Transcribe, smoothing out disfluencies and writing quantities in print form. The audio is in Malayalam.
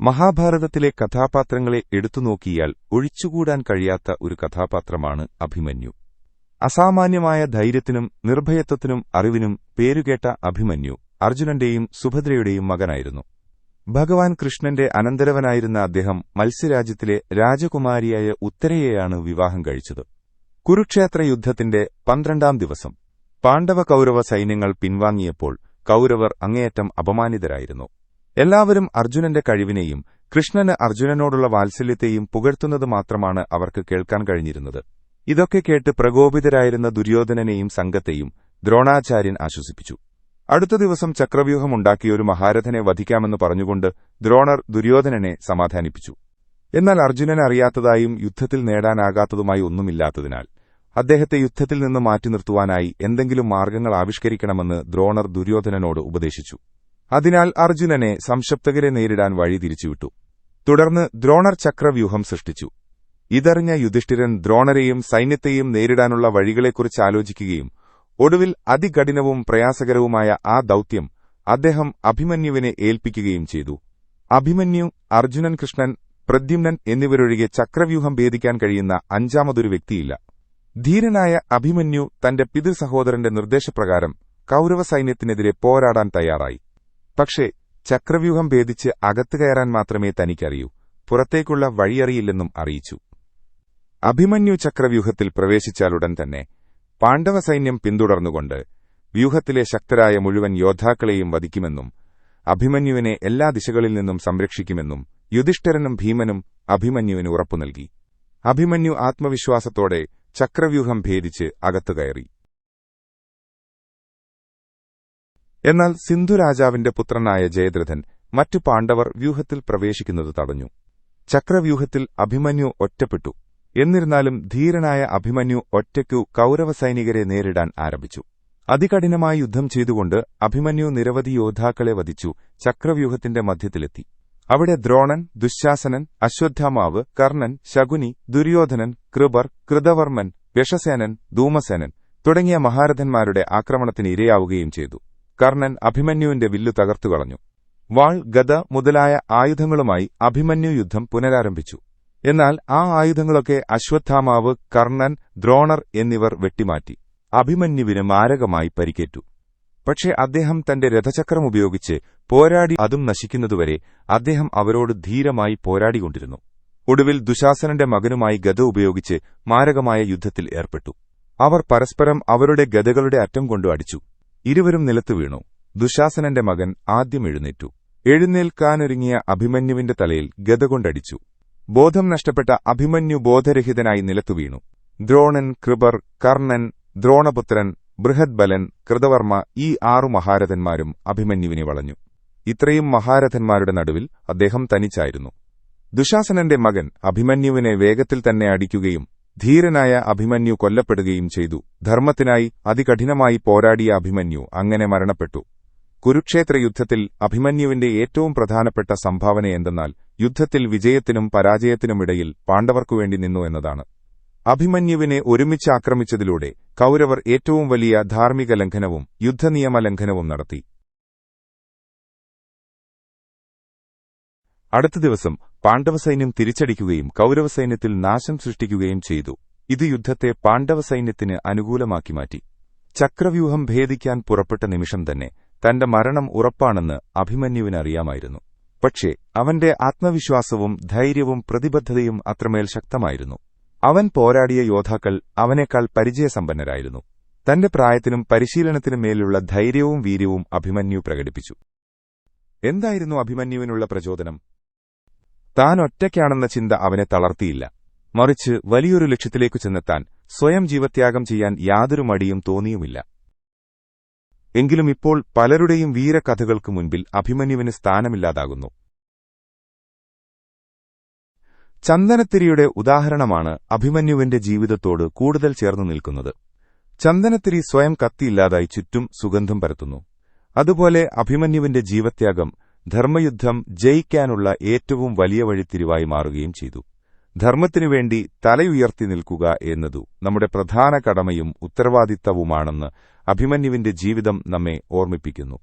മഹാഭാരതത്തിലെ കഥാപാത്രങ്ങളെ എടുത്തുനോക്കിയാൽ ഒഴിച്ചുകൂടാൻ കഴിയാത്ത ഒരു കഥാപാത്രമാണ് അഭിമന്യു. അസാമാന്യമായ ധൈര്യത്തിനും നിർഭയത്വത്തിനും അറിവിനും പേരുകേട്ട അഭിമന്യു അർജുനന്റെയും സുഭദ്രയുടെയും മകനായിരുന്നു. ഭഗവാൻ കൃഷ്ണന്റെ അനന്തരവനായിരുന്ന അദ്ദേഹം മത്സ്യരാജ്യത്തിലെ രാജകുമാരിയായ ഉത്തരയെയാണ് വിവാഹം കഴിച്ചത്. കുരുക്ഷേത്ര യുദ്ധത്തിന്റെ 12ാം ദിവസം പാണ്ഡവ-കൌരവ സൈന്യങ്ങൾ പിൻവാങ്ങിയപ്പോൾ കൌരവർ അങ്ങേയറ്റം അപമാനിതരായിരുന്നു. എല്ലാവരും അർജുനന്റെ കഴിവിനെയും കൃഷ്ണന് അർജുനനോടുള്ള വാത്സല്യത്തെയും പുകഴ്ത്തുന്നത് മാത്രമാണ് അവർക്ക് കേൾക്കാൻ കഴിഞ്ഞിരുന്നത്. ഇതൊക്കെ കേട്ട് പ്രകോപിതരായിരുന്ന ദുര്യോധനനെയും സംഘത്തെയും ദ്രോണാചാര്യൻ ആശ്വസിപ്പിച്ചു. അടുത്ത ദിവസം ചക്രവ്യൂഹമുണ്ടാക്കിയൊരു മഹാരഥനെ വധിക്കാമെന്ന് പറഞ്ഞുകൊണ്ട് ദ്രോണർ ദുര്യോധനനെ സമാധാനിപ്പിച്ചു. എന്നാൽ അർജുനൻ അറിയാത്തതായും യുദ്ധത്തിൽ നേടാനാകാത്തതുമായി ഒന്നുമില്ലാത്തതിനാൽ അദ്ദേഹത്തെ യുദ്ധത്തിൽ നിന്ന് മാറ്റി നിർത്തുവാനായി എന്തെങ്കിലും മാർഗ്ഗങ്ങൾ ആവിഷ്കരിക്കണമെന്ന് ദ്രോണർ ദുര്യോധനനോട് ഉപദേശിച്ചു. അതിനാൽ അർജുനനെ സംശപ്തകരെ നേരിടാൻ വഴി തിരിച്ചുവിട്ടു. തുടർന്ന് ദ്രോണർ ചക്രവ്യൂഹം സൃഷ്ടിച്ചു. ഇതറിഞ്ഞ യുധിഷ്ഠിരൻ ദ്രോണരെയും സൈന്യത്തെയും നേരിടാനുള്ള വഴികളെക്കുറിച്ച് ആലോചിക്കുകയും ഒടുവിൽ അതികഠിനവും പ്രയാസകരവുമായ ആ ദൌത്യം അദ്ദേഹം അഭിമന്യുവിനെ ഏൽപ്പിക്കുകയും ചെയ്തു. അഭിമന്യു, അർജുനൻ, കൃഷ്ണൻ, പ്രദ്യുമ്നൻ എന്നിവരൊഴികെ ചക്രവ്യൂഹം ഭേദിക്കാൻ കഴിയുന്ന അഞ്ചാമതൊരു വ്യക്തിയില്ല. ധീരനായ അഭിമന്യു തന്റെ പിതൃസഹോദരന്റെ നിർദ്ദേശപ്രകാരം കൌരവ സൈന്യത്തിനെതിരെ പോരാടാൻ തയ്യാറായി. പക്ഷേ ചക്രവ്യൂഹം ഭേദിച്ച് അകത്തു കയറാൻ മാത്രമേ തനിക്കറിയൂ, പുറത്തേക്കുള്ള വഴിയറിയില്ലെന്നും അറിയിച്ചു. അഭിമന്യു ചക്രവ്യൂഹത്തിൽ പ്രവേശിച്ചാലുടൻ തന്നെ പാണ്ഡവ സൈന്യം പിന്തുടർന്നുകൊണ്ട് വ്യൂഹത്തിലെ ശക്തരായ മുഴുവൻ യോദ്ധാക്കളെയും വധിക്കുമെന്നും അഭിമന്യുവിനെ എല്ലാ ദിശകളിൽ നിന്നും സംരക്ഷിക്കുമെന്നും യുധിഷ്ഠിരനും ഭീമനും അഭിമന്യുവിന് ഉറപ്പു നൽകി. അഭിമന്യു ആത്മവിശ്വാസത്തോടെ ചക്രവ്യൂഹം ഭേദിച്ച് അകത്തുകയറി. എന്നാൽ സിന്ധുരാജാവിന്റെ പുത്രനായ ജയദ്രഥൻ മറ്റു പാണ്ഡവർ വ്യൂഹത്തിൽ പ്രവേശിക്കുന്നത് തടഞ്ഞു. ചക്രവ്യൂഹത്തിൽ അഭിമന്യു ഒറ്റപ്പെട്ടു. എന്നിരുന്നാലും ധീരനായ അഭിമന്യു ഒറ്റയ്ക്കു കൌരവ സൈനികരെ നേരിടാൻ ആരംഭിച്ചു. അതികഠിനമായ യുദ്ധം ചെയ്തുകൊണ്ട് അഭിമന്യു നിരവധി യോദ്ധാക്കളെ വധിച്ചു ചക്രവ്യൂഹത്തിന്റെ മധ്യത്തിലെത്തി. അവിടെ ദ്രോണൻ, ദുശ്ശാസനൻ, അശ്വത്ഥാമാവ്, കർണൻ, ശകുനി, ദുര്യോധനൻ, കൃപർ, കൃതവർമ്മൻ, വ്യഷസേനൻ, ധൂമസേനൻ തുടങ്ങിയ മഹാരഥന്മാരുടെ ആക്രമണത്തിന് ഇരയാവുകയും ചെയ്തു. കർണൻ അഭിമന്യുവിന്റെ വില്ലു തകർത്തുകളഞ്ഞു. വാൾ, ഗദ മുതലായ ആയുധങ്ങളുമായി അഭിമന്യു യുദ്ധം പുനരാരംഭിച്ചു. എന്നാൽ ആ ആയുധങ്ങളൊക്കെ അശ്വത്ഥാമാവ്, കർണൻ, ദ്രോണർ എന്നിവർ വെട്ടിമാറ്റി. അഭിമന്യുവിന് മാരകമായി പരിക്കേറ്റു. പക്ഷേ അദ്ദേഹം തന്റെ രഥചക്രം ഉപയോഗിച്ച് പോരാടി അതും നശിക്കുന്നതുവരെ അദ്ദേഹം അവരോട് ധീരമായി പോരാടിക്കൊണ്ടിരുന്നു. ഒടുവിൽ ദുശാസനന്റെ മകനുമായി ഗദ ഉപയോഗിച്ച് മാരകമായ യുദ്ധത്തിൽ ഏർപ്പെട്ടു. അവർ പരസ്പരം അവരുടെ ഗദകളുടെ അറ്റം കൊണ്ടു അടിച്ചു. ഇരുവരും നിലത്തു വീണു. ദുശാസനന്റെ മകൻ ആദ്യം എഴുന്നേറ്റു. എഴുന്നേൽക്കാനൊരുങ്ങിയ അഭിമന്യുവിന്റെ തലയിൽ ഗദ കൊണ്ടടിച്ചു. ബോധം നഷ്ടപ്പെട്ട അഭിമന്യു ബോധരഹിതനായി നിലത്തു വീണു. ദ്രോണൻ, കൃപർ, കർണൻ, ദ്രോണപുത്രൻ, ബൃഹദ്ബലൻ, കൃതവർമ്മ ഈ 6 മഹാരഥന്മാരും അഭിമന്യുവിനെ വളഞ്ഞു. ഇത്രയും മഹാരഥന്മാരുടെ നടുവിൽ അദ്ദേഹം തനിച്ചായിരുന്നു. ദുശാസനന്റെ മകൻ അഭിമന്യുവിനെ വേഗത്തിൽ തന്നെ അടിക്കുകയും ധീരനായ അഭിമന്യു കൊല്ലപ്പെടുകയും ചെയ്തു. ധർമ്മത്തിനായി അതികഠിനമായി പോരാടിയ അഭിമന്യു അങ്ങനെ മരണപ്പെട്ടു. കുരുക്ഷേത്ര യുദ്ധത്തിൽ അഭിമന്യുവിന്റെ ഏറ്റവും പ്രധാനപ്പെട്ട സംഭാവന എന്തെന്നാൽ യുദ്ധത്തിൽ വിജയത്തിനും പരാജയത്തിനുമിടയിൽ പാണ്ഡവർക്കുവേണ്ടി നിന്നു എന്നതാണ്. അഭിമന്യുവിനെ ഒരുമിച്ച് ആക്രമിച്ചതിലൂടെ കൌരവർ ഏറ്റവും വലിയ ധാർമ്മിക ലംഘനവും യുദ്ധനിയമ ലംഘനവും നടത്തി. അടുത്ത ദിവസം പാണ്ഡവസൈന്യം തിരിച്ചടിക്കുകയും കൌരവസൈന്യത്തിൽ നാശം സൃഷ്ടിക്കുകയും ചെയ്തു. ഇത് യുദ്ധത്തെ പാണ്ഡവസൈന്യത്തിന് അനുകൂലമാക്കി മാറ്റി. ചക്രവ്യൂഹം ഭേദിക്കാൻ പുറപ്പെട്ട നിമിഷം തന്നെ തന്റെ മരണം ഉറപ്പാണെന്ന് അഭിമന്യുവിന് അറിയാമായിരുന്നു. പക്ഷേ അവന്റെ ആത്മവിശ്വാസവും ധൈര്യവും പ്രതിബദ്ധതയും അത്രമേൽ ശക്തമായിരുന്നു. അവൻ പോരാടിയ യോദ്ധാക്കൾ അവനേക്കാൾ പരിചയസമ്പന്നരായിരുന്നു. തന്റെ പ്രായത്തിനും പരിശീലനത്തിനും മേലുള്ള ധൈര്യവും വീര്യവും അഭിമന്യു പ്രകടിപ്പിച്ചു. എന്തായിരുന്നു അഭിമന്യുവിനുള്ള പ്രചോദനം? താൻ ഒറ്റയ്ക്കാണെന്ന ചിന്ത അവനെ തളർത്തിയില്ല. മറിച്ച് വലിയൊരു ലക്ഷ്യത്തിലേക്കു ചെന്നെത്താൻ സ്വയം ജീവത്യാഗം ചെയ്യാൻ യാതൊരു മടിയും തോന്നിയുമില്ല. എങ്കിലും ഇപ്പോൾ പലരുടെയും വീരകഥകൾക്കു മുൻപിൽ അഭിമന്യുവിന് സ്ഥാനമില്ലാതാകുന്നു. ചന്ദനത്തിരിയുടെ ഉദാഹരണമാണ് അഭിമന്യുവിന്റെ ജീവിതത്തോട് കൂടുതൽ ചേർന്നു നിൽക്കുന്നത്. ചന്ദനത്തിരി സ്വയം കത്തിയില്ലാതായി ചുറ്റും സുഗന്ധം പരത്തുന്നു. അതുപോലെ അഭിമന്യുവിന്റെ ജീവത്യാഗം ധർമ്മയുദ്ധം ജയിക്കാനുള്ള ഏറ്റവും വലിയ വഴിത്തിരിവായി മാറുകയും ചെയ്തു. ധർമ്മത്തിനുവേണ്ടി തലയുയർത്തി നിൽക്കുക എന്നതു നമ്മുടെ പ്രധാന കടമയും ഉത്തരവാദിത്തവുമാണെന്ന് അഭിമന്യുവിന്റെ ജീവിതം നമ്മെ ഓർമ്മിപ്പിക്കുന്നു.